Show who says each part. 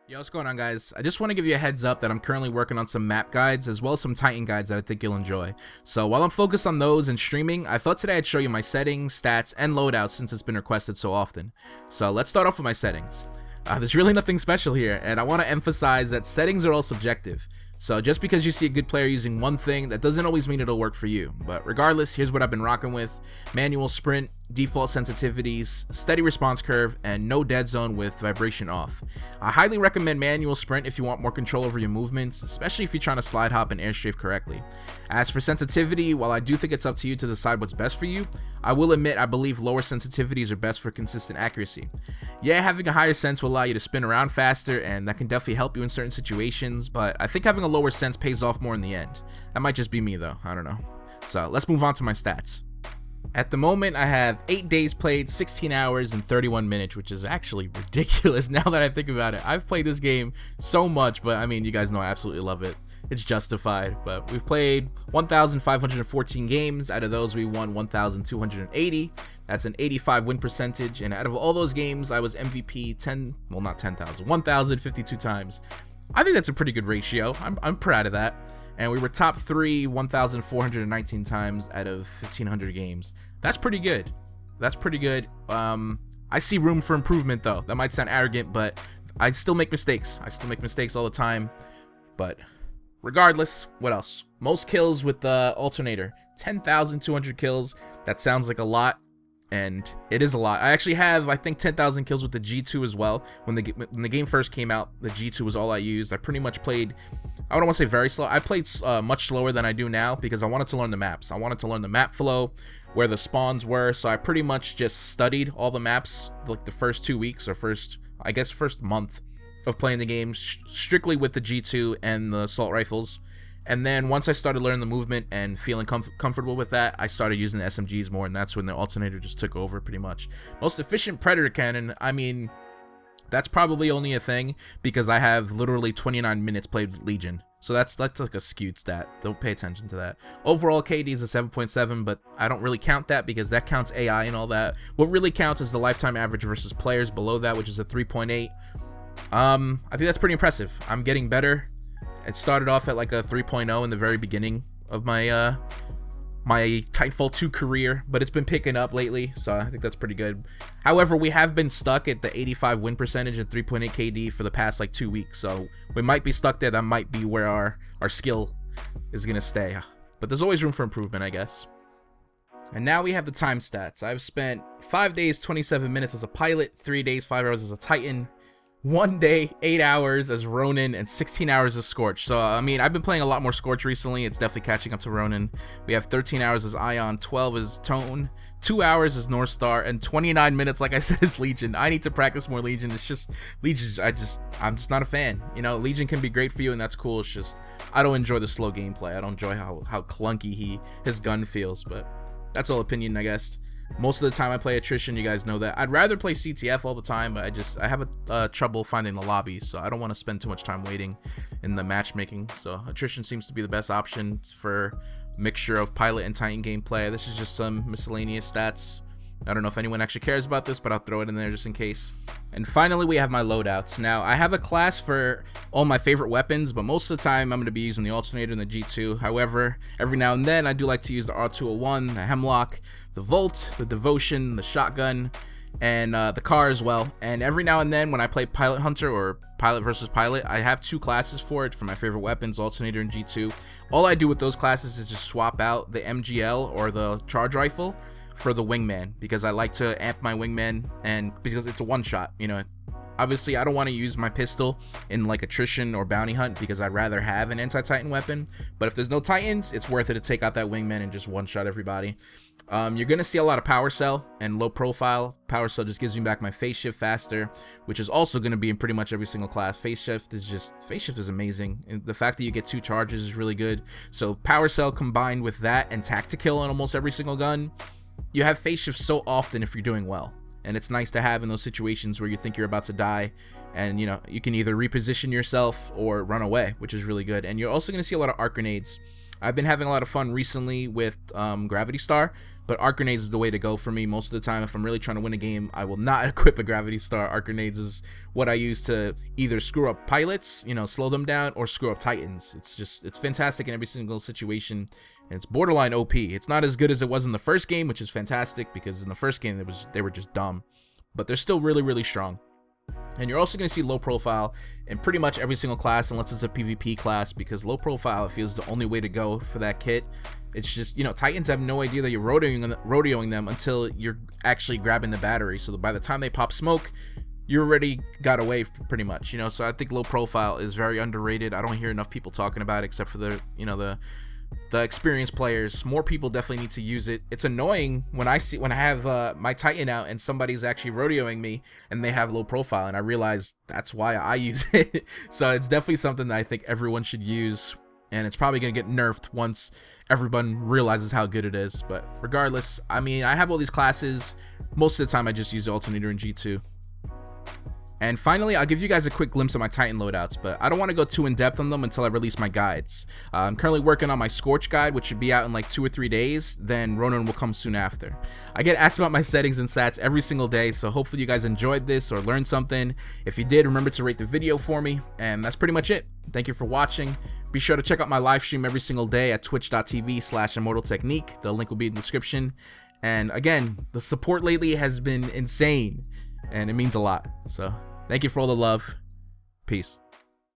Speaker 1: Yo, what's going on, guys? I just want to give you a heads up that I'm currently working on some map guides as well as some Titan guides that I think you'll enjoy. So while I'm focused on those and streaming, I thought today I'd show you my settings, stats, and loadouts since it's been requested so often. So let's start off with my settings. There's really nothing special here, and I want to emphasize that settings are all subjective. So just because you see a good player using one thing, that doesn't always mean it'll work for you. But regardless, here's what I've been rocking with: manual sprint, default sensitivities, steady response curve, and no dead zone with vibration off. I highly recommend manual sprint if you want more control over your movements, especially if you're trying to slide hop and airstrafe correctly. As for sensitivity, while I do think it's up to you to decide what's best for you, I will admit I believe lower sensitivities are best for consistent accuracy. Yeah, having a higher sense will allow you to spin around faster, and that can definitely help you in certain situations, but I think having a lower sense pays off more in the end. That might just be me though, I don't know. So let's move on to my stats. At the moment, I have 8 days played, 16 hours, and 31 minutes, which is actually ridiculous now that I think about it. I've played this game so much, but I mean, you guys know I absolutely love it. It's justified. But we've played 1,514 games. Out of those, we won 1,280. That's an 85 win percentage. And out of all those games, I was MVP 1,052 times. I think that's a pretty good ratio. I'm proud of that. And we were top 3 1,419 times out of 1,500 games. That's pretty good. That's pretty good. I see room for improvement though. That might sound arrogant, but I still make mistakes. I still make mistakes all the time. But regardless, what else? Most kills with the alternator. 10,200 kills. That sounds like a lot, and it is a lot. I actually have, I think, 10,000 kills with the G2 as well. When the game first came out, the G2 was all I used. I pretty much played, I don't want to say very slow. I played much slower than I do now because I wanted to learn the maps. I wanted to learn the map flow, where the spawns were. So I pretty much just studied all the maps like the first 2 weeks or first month of playing the game strictly with the G2 and the assault rifles. And then once I started learning the movement and feeling comfortable with that, I started using the SMGs more, and that's when the alternator just took over pretty much. Most efficient predator cannon, I mean, that's probably only a thing because I have literally 29 minutes played with Legion. So that's like a skewed stat. Don't pay attention to that. Overall KD is a 7.7, but I don't really count that because that counts AI and all that. What really counts is the lifetime average versus players below that, which is a 3.8. I think that's pretty impressive. I'm getting better. It started off at like a 3.0 in the very beginning of my my Titanfall 2 career, but it's been picking up lately, so I think that's pretty good. However, we have been stuck at the 85 win percentage and 3.8 KD for the past like 2 weeks, so we might be stuck there. That might be where our skill is gonna stay, but there's always room for improvement, I guess. And now we have the time stats. I've spent 5 days 27 minutes as a pilot, 3 days 5 hours as a Titan, 1 day 8 hours as Ronin, and 16 hours as Scorch. So I mean, I've been playing a lot more Scorch recently. It's definitely catching up to Ronin. We have 13 hours as Ion, 12 as Tone, 2 hours as North Star, and 29 minutes, like I said, as Legion. I need to practice more Legion. It's just Legion, I'm just not a fan. You know, Legion can be great for you and that's cool. It's just I don't enjoy the slow gameplay. I don't enjoy how clunky his gun feels, but that's all opinion, I guess. Most of the time I play attrition, you guys know that. I'd rather play CTF all the time, but I have trouble finding the lobbies, so I don't want to spend too much time waiting in the matchmaking. So attrition seems to be the best option for mixture of pilot and Titan gameplay. This is just some miscellaneous stats. I don't know if anyone actually cares about this, but I'll throw it in there just in case. And finally, we have my loadouts. Now, I have a class for all my favorite weapons, but most of the time, I'm going to be using the alternator and the G2. However, every now and then, I do like to use the R201, the Hemlock, the Volt, the Devotion, the Shotgun, and the car as well. And every now and then, when I play Pilot Hunter or Pilot versus Pilot, I have 2 classes for it for my favorite weapons, alternator and G2. All I do with those classes is just swap out the MGL or the Charge Rifle for the Wingman, because I like to amp my Wingman, and because it's a one-shot, you know. Obviously, I don't want to use my pistol in like attrition or bounty hunt because I'd rather have an anti-Titan weapon. But if there's no Titans, it's worth it to take out that Wingman and just one-shot everybody. You're going to see a lot of power cell and low profile. Power cell just gives me back my phase shift faster, which is also going to be in pretty much every single class. Phase shift is amazing. And the fact that you get 2 charges is really good. So power cell combined with that and tactical on almost every single gun, you have phase shift so often if you're doing well. And it's nice to have in those situations where you think you're about to die, and you know, you can either reposition yourself or run away, which is really good. And you're also going to see a lot of arc grenades. I've been having a lot of fun recently with Gravity Star, but Arc Grenades is the way to go for me most of the time. If I'm really trying to win a game, I will not equip a Gravity Star. Arc Grenades is what I use to either screw up pilots, you know, slow them down, or screw up Titans. It's fantastic in every single situation, and it's borderline OP. It's not as good as it was in the first game, which is fantastic, because in the first game they were just dumb, but they're still really, really strong. And you're also going to see low profile in pretty much every single class, unless it's a PvP class, because low profile, it feels the only way to go for that kit. It's just, you know, Titans have no idea that you're rodeoing them until you're actually grabbing the battery. So by the time they pop smoke, you already got away pretty much, you know. So I think low profile is very underrated. I don't hear enough people talking about it, except for the, you know, the experienced players. More people definitely need to use it. It's annoying when I have my Titan out and somebody's actually rodeoing me and they have low profile, and I realize that's why I use it. So it's definitely something that I think everyone should use, and it's probably gonna get nerfed once everyone realizes how good it is. But regardless, I mean, I have all these classes. Most of the time I just use the alternator in G2. And finally, I'll give you guys a quick glimpse of my Titan loadouts, but I don't want to go too in depth on them until I release my guides. I'm currently working on my Scorch guide, which should be out in like 2 or 3 days. Then Ronin will come soon after. I get asked about my settings and stats every single day, so hopefully you guys enjoyed this or learned something. If you did, remember to rate the video for me, and that's pretty much it. Thank you for watching. Be sure to check out my live stream every single day at twitch.tv/immortaltechnique. The link will be in the description. And again, the support lately has been insane, and it means a lot. So thank you for all the love. Peace.